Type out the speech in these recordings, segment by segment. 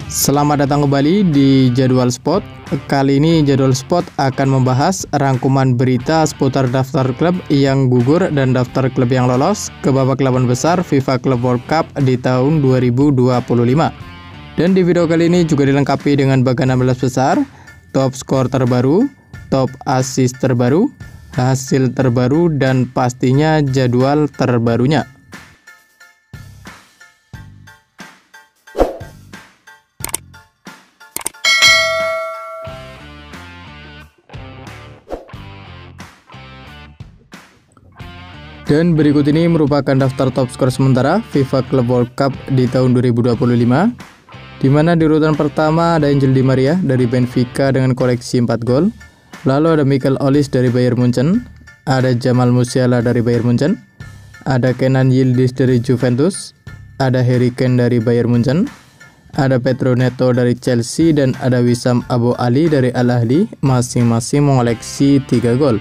Selamat datang kembali di Jadwal Spot. Kali ini Jadwal Spot akan membahas rangkuman berita seputar daftar klub yang gugur dan daftar klub yang lolos ke babak 8 besar FIFA Club World Cup di tahun 2025. Dan di video kali ini juga dilengkapi dengan bagian 16 besar, top skor terbaru, top assist terbaru, hasil terbaru, dan pastinya jadwal terbarunya. Dan berikut ini merupakan daftar top skor sementara FIFA Club World Cup di tahun 2025, di mana di urutan pertama ada Angel Di Maria dari Benfica dengan koleksi 4 gol. Lalu ada Michael Olise dari Bayern Munchen, ada Jamal Musiala dari Bayern Munchen, ada Kenan Yildiz dari Juventus, ada Harry Kane dari Bayern Munchen, ada Pedro Neto dari Chelsea, dan ada Wissam Abu Ali dari Al Ahly, masing-masing mengoleksi 3 gol.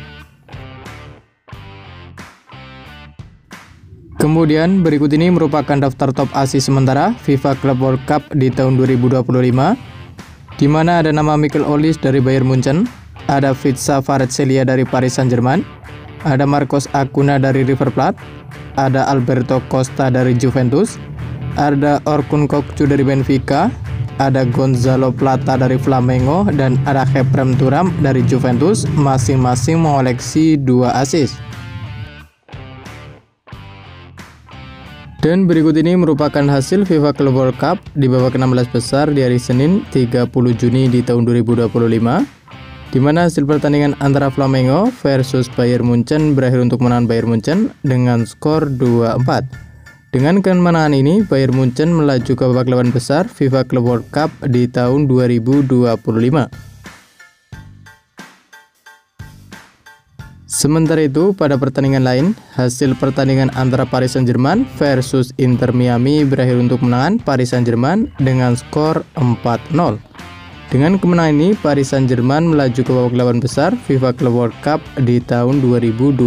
Kemudian berikut ini merupakan daftar top assist sementara FIFA Club World Cup di tahun 2025, di mana ada nama Michael Olise dari Bayern Munchen, ada Vitsa Kvaratskhelia dari Paris Saint-Germain, ada Marcos Acuna dari River Plate, ada Alberto Costa dari Juventus, ada Orkun Kökçü dari Benfica, ada Gonzalo Plata dari Flamengo, dan ada Khéphren Thuram dari Juventus, masing-masing mengoleksi 2 assist. Dan berikut ini merupakan hasil FIFA Club World Cup di babak 16 besar di hari Senin 30 Juni di tahun 2025, di mana hasil pertandingan antara Flamengo versus Bayern Munchen berakhir untuk menang Bayern Munchen dengan skor 2-4. Dengan kemenangan ini, Bayern Munchen melaju ke babak 8 besar FIFA Club World Cup di tahun 2025. Sementara itu, pada pertandingan lain, hasil pertandingan antara Paris Saint-Germain versus Inter Miami berakhir untuk menangan Paris Saint-Germain dengan skor 4-0. Dengan kemenangan ini, Paris Saint-Germain melaju ke babak 8 besar FIFA Club World Cup di tahun 2025.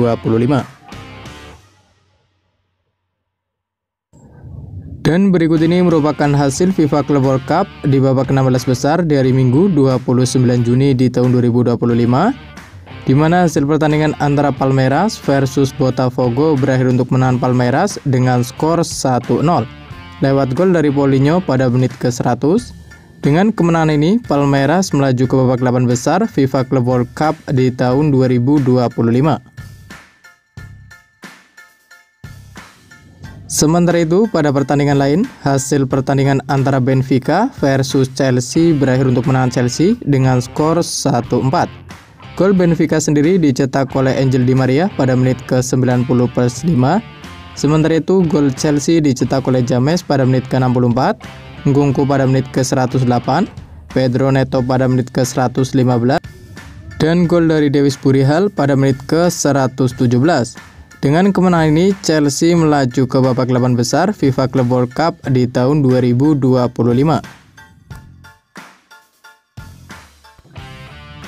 Dan berikut ini merupakan hasil FIFA Club World Cup di babak 16 besar di hari Minggu 29 Juni di tahun 2025, di mana hasil pertandingan antara Palmeiras versus Botafogo berakhir untuk menang Palmeiras dengan skor 1-0 lewat gol dari Paulinho pada menit ke-100. Dengan kemenangan ini, Palmeiras melaju ke babak 8 besar FIFA Club World Cup di tahun 2025. Sementara itu, pada pertandingan lain, hasil pertandingan antara Benfica versus Chelsea berakhir untuk menang Chelsea dengan skor 1-4. Gol Benfica sendiri dicetak oleh Angel Di Maria pada menit ke-90+5. Sementara itu, gol Chelsea dicetak oleh James pada menit ke-64, Nkunku pada menit ke-108, Pedro Neto pada menit ke-115, dan gol dari Davis Burihal pada menit ke-117. Dengan kemenangan ini, Chelsea melaju ke babak 8 besar FIFA Club World Cup di tahun 2025.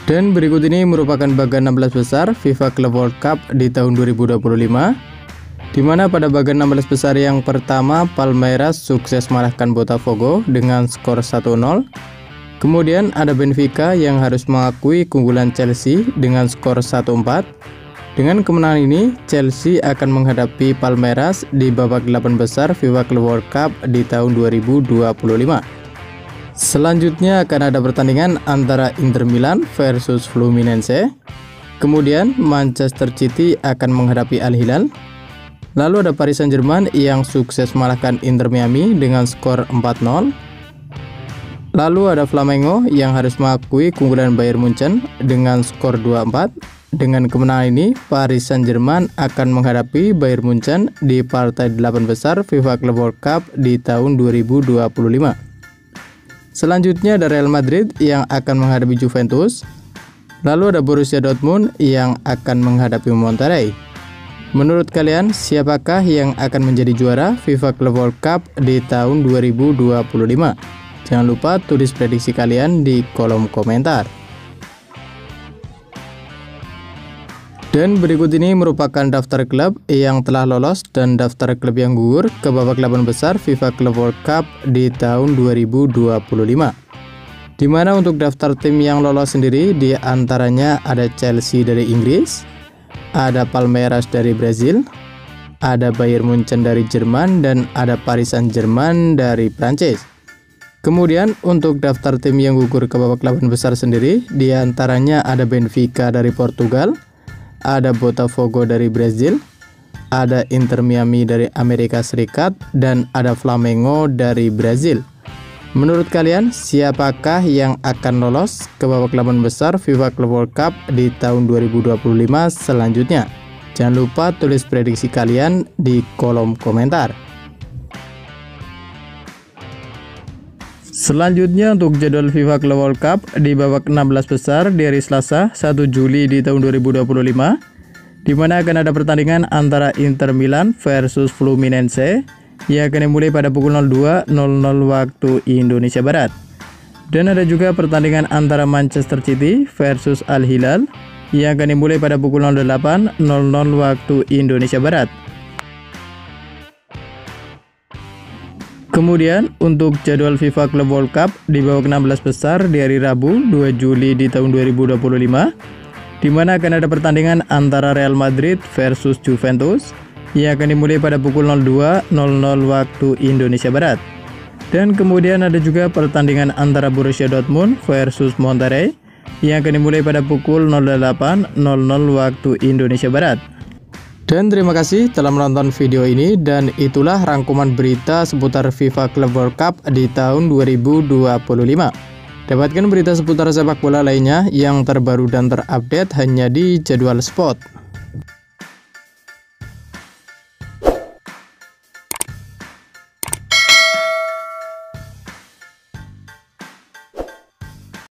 Dan berikut ini merupakan bagian 16 besar FIFA Club World Cup di tahun 2025, di mana pada bagian 16 besar yang pertama Palmeiras sukses mengalahkan Botafogo dengan skor 1-0. Kemudian ada Benfica yang harus mengakui keunggulan Chelsea dengan skor 1-4. Dengan kemenangan ini, Chelsea akan menghadapi Palmeiras di babak 8 besar FIFA Club World Cup di tahun 2025. Selanjutnya akan ada pertandingan antara Inter Milan versus Fluminense. Kemudian Manchester City akan menghadapi Al Hilal. Lalu ada Paris Saint-Germain yang sukses mengalahkan Inter Miami dengan skor 4-0. Lalu ada Flamengo yang harus mengakui keunggulan Bayern Munchen dengan skor 2-4. Dengan kemenangan ini, Paris Saint-Germain akan menghadapi Bayern Munchen di partai 8 besar FIFA Club World Cup di tahun 2025. Selanjutnya ada Real Madrid yang akan menghadapi Juventus. Lalu ada Borussia Dortmund yang akan menghadapi Monterrey. Menurut kalian, siapakah yang akan menjadi juara FIFA Club World Cup di tahun 2025? Jangan lupa tulis prediksi kalian di kolom komentar. Dan berikut ini merupakan daftar klub yang telah lolos dan daftar klub yang gugur ke babak 8 besar FIFA Club World Cup di tahun 2025. Di mana untuk daftar tim yang lolos sendiri di antaranya ada Chelsea dari Inggris, ada Palmeiras dari Brazil, ada Bayern Munchen dari Jerman, dan ada Paris Saint-Germain dari Prancis. Kemudian untuk daftar tim yang gugur ke babak 8 besar sendiri di antaranya ada Benfica dari Portugal, ada Botafogo dari Brazil, ada Inter Miami dari Amerika Serikat, dan ada Flamengo dari Brazil. Menurut kalian, siapakah yang akan lolos ke babak 8 besar FIFA Club World Cup di tahun 2025 selanjutnya? Jangan lupa tulis prediksi kalian di kolom komentar. Selanjutnya untuk jadwal FIFA Club World Cup di babak 16 besar di hari Selasa 1 Juli di tahun 2025, di mana akan ada pertandingan antara Inter Milan versus Fluminense yang akan dimulai pada pukul 02.00 waktu Indonesia Barat. Dan ada juga pertandingan antara Manchester City versus Al Hilal yang akan dimulai pada pukul 08.00 waktu Indonesia Barat. Kemudian untuk jadwal FIFA Club World Cup di babak 16 besar di hari Rabu 2 Juli di tahun 2025, di mana akan ada pertandingan antara Real Madrid versus Juventus yang akan dimulai pada pukul 02.00 waktu Indonesia Barat. Dan kemudian ada juga pertandingan antara Borussia Dortmund versus Monterrey yang akan dimulai pada pukul 08.00 waktu Indonesia Barat. Dan terima kasih telah menonton video ini, dan itulah rangkuman berita seputar FIFA Club World Cup di tahun 2025. Dapatkan berita seputar sepak bola lainnya yang terbaru dan terupdate hanya di Jadwal Sport.